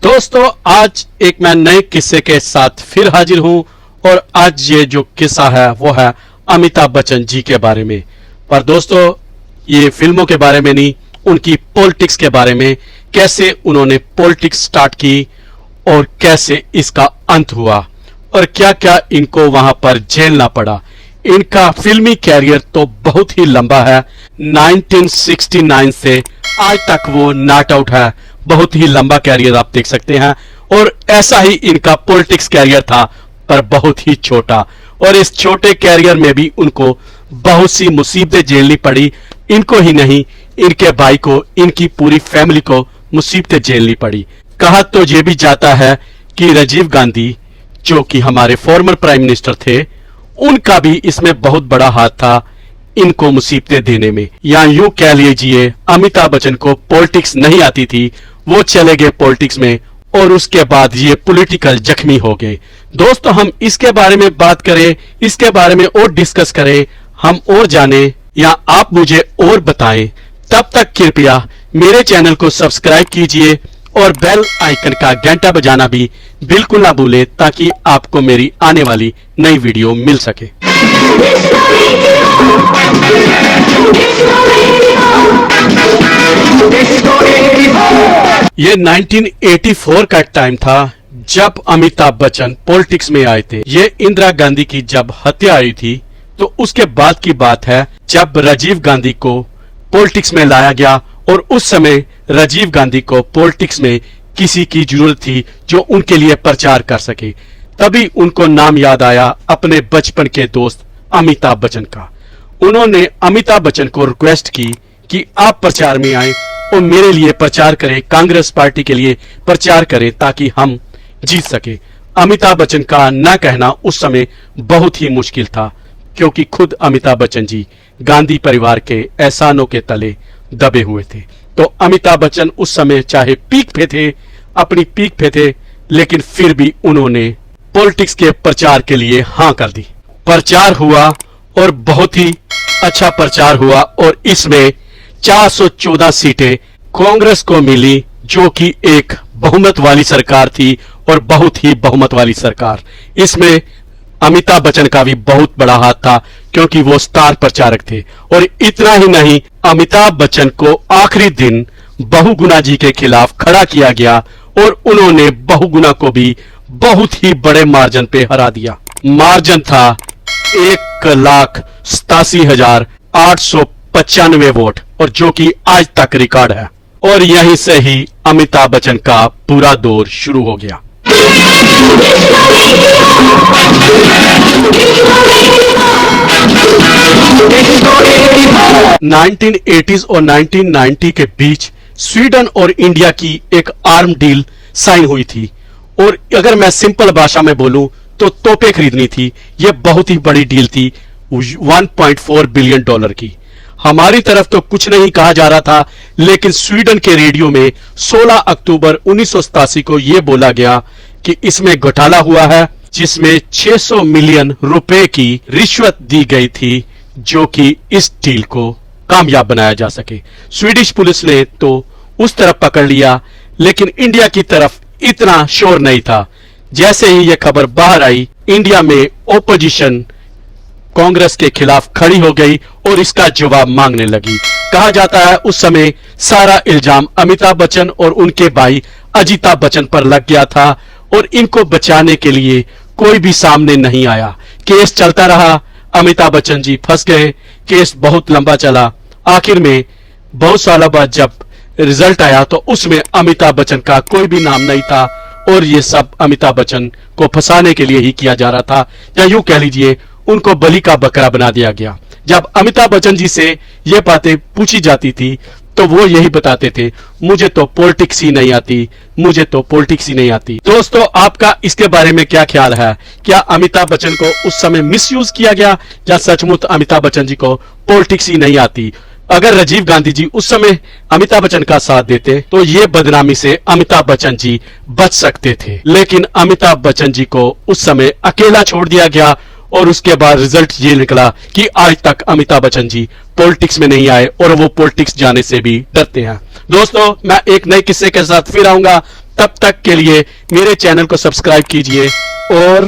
दोस्तों आज एक मैं नए किस्से के साथ फिर हाजिर हूं और आज ये जो किस्सा है वो है अमिताभ बच्चन जी के बारे में। पर दोस्तों ये फिल्मों के बारे में नहीं, उनकी पॉलिटिक्स के बारे में, कैसे उन्होंने पॉलिटिक्स स्टार्ट की और कैसे इसका अंत हुआ और क्या क्या इनको वहां पर झेलना पड़ा। इनका फिल्मी कैरियर तो बहुत ही लंबा है, 1969 से आज तक वो नॉट आउट है। बहुत ही लंबा कैरियर आप देख सकते हैं और ऐसा ही इनका पॉलिटिक्स कैरियर था पर बहुत ही छोटा। और इस छोटे कैरियर में भी उनको बहुत सी मुसीबतें झेलनी पड़ी। इनको ही नहीं, इनके भाई को, इनकी पूरी फैमिली को मुसीबतें झेलनी पड़ी। कहा तो ये भी जाता है कि राजीव गांधी जो कि हमारे फॉर्मर प्राइम मिनिस्टर थे, उनका भी इसमें बहुत बड़ा हाथ था इनको मुसीबतें देने में। या यूं कह लीजिए अमिताभ बच्चन को पॉलिटिक्स नहीं आती थी, वो चले गए पॉलिटिक्स में और उसके बाद ये पॉलिटिकल जख्मी हो गए। दोस्तों हम इसके बारे में बात करें, इसके बारे में और डिस्कस करें, हम और जाने या आप मुझे और बताएं, तब तक कृपया मेरे चैनल को सब्सक्राइब कीजिए और बेल आइकन का घंटा बजाना भी बिल्कुल ना भूलें ताकि आपको मेरी आने वाली नई वीडियो मिल सके। ये 1984 का टाइम था जब अमिताभ बच्चन पॉलिटिक्स में आए थे। ये इंदिरा गांधी की जब हत्या हुई थी तो उसके बाद की बात है जब राजीव गांधी को पॉलिटिक्स में लाया गया और उस समय राजीव गांधी को पॉलिटिक्स में किसी की जरूरत थी जो उनके लिए प्रचार कर सके। तभी उनको नाम याद आया अपने बचपन के दोस्त अमिताभ बच्चन का। उन्होंने अमिताभ बच्चन को रिक्वेस्ट की कि आप प्रचार में आए और मेरे लिए प्रचार करें, कांग्रेस पार्टी के लिए प्रचार करें ताकि हम जीत सके। अमिताभ बच्चन का ना कहना उस समय बहुत ही मुश्किल था क्योंकि खुद अमिताभ बच्चन जी गांधी परिवार के एहसानों के तले दबे हुए थे। तो अमिताभ बच्चन उस समय चाहे पीक पे थे, अपनी पीक पे थे, लेकिन फिर भी उन्होंने पॉलिटिक्स के प्रचार के लिए हाँ कर दी। प्रचार हुआ और बहुत ही अच्छा प्रचार हुआ और इसमें 414 सीटें कांग्रेस को मिली जो कि एक बहुमत वाली सरकार थी और बहुत ही बहुमत वाली सरकार। इसमें अमिताभ बच्चन का भी बहुत बड़ा हाथ था क्योंकि वो स्टार प्रचारक थे। और इतना ही नहीं, अमिताभ बच्चन को आखिरी दिन बहुगुणा जी के खिलाफ खड़ा किया गया और उन्होंने बहुगुणा को भी बहुत ही बड़े मार्जिन पे हरा दिया। मार्जिन था 1,87,895 वोट और जो कि आज तक रिकॉर्ड है। और यहीं से ही अमिताभ बच्चन का पूरा दौर शुरू हो गया। 1980s और 1990 के बीच स्वीडन और इंडिया की एक आर्म डील साइन हुई थी और अगर मैं सिंपल भाषा में बोलूं तो तोपें खरीदनी थी। यह बहुत ही बड़ी डील थी, 1.4 बिलियन डॉलर की। हमारी तरफ तो कुछ नहीं कहा जा रहा था, लेकिन स्वीडन के रेडियो में 16 अक्टूबर 1987 को यह बोला गया कि इसमें घोटाला हुआ है जिसमें 600 मिलियन रुपए की रिश्वत दी गई थी जो कि इस डील को कामयाब बनाया जा सके। स्वीडिश पुलिस ने तो उस तरफ पकड़ लिया, लेकिन इंडिया की तरफ इतना शोर नहीं था। जैसे ही यह खबर बाहर आई, इंडिया में ओपोजिशन कांग्रेस के खिलाफ खड़ी हो गई और इसका जवाब मांगने लगी। कहा जाता है उस समय सारा इल्जाम अमिताभ बच्चन और उनके भाई अजिताभ बच्चन पर लग गया था और इनको बचाने के लिए कोई भी सामने नहीं आया। केस चलता रहा, अमिताभ बच्चन जी फंस गए, केस बहुत लंबा चला। आखिर में बहुत सालों बाद जब रिजल्ट आया तो उसमें अमिताभ बच्चन का कोई भी नाम नहीं था और ये सब अमिताभ बच्चन को फंसाने के लिए ही किया जा रहा था, या यूं कह लीजिए उनको बलि का बकरा बना दिया गया। जब अमिताभ बच्चन जी से ये बातें पूछी जाती थी तो वो यही बताते थे, मुझे तो पॉलिटिक्स ही नहीं आती, मुझे तो पॉलिटिक्स ही नहीं आती। दोस्तों आपका इसके बारे में क्या ख्याल है? क्या अमिताभ बच्चन को उस समय मिसयूज किया गया या सचमुच अमिताभ बच्चन जी को पॉलिटिक्स ही नहीं आती? अगर राजीव गांधी जी उस समय अमिताभ बच्चन का साथ देते तो ये बदनामी से अमिताभ बच्चन जी बच सकते थे, लेकिन अमिताभ बच्चन जी को उस समय अकेला छोड़ दिया गया और उसके बाद रिजल्ट ये निकला कि आज तक अमिताभ बच्चन जी पॉलिटिक्स में नहीं आए और वो पॉलिटिक्स जाने से भी डरते हैं। दोस्तों मैं एक नए किस्से के साथ फिर आऊंगा, तब तक के लिए मेरे चैनल को सब्सक्राइब कीजिए और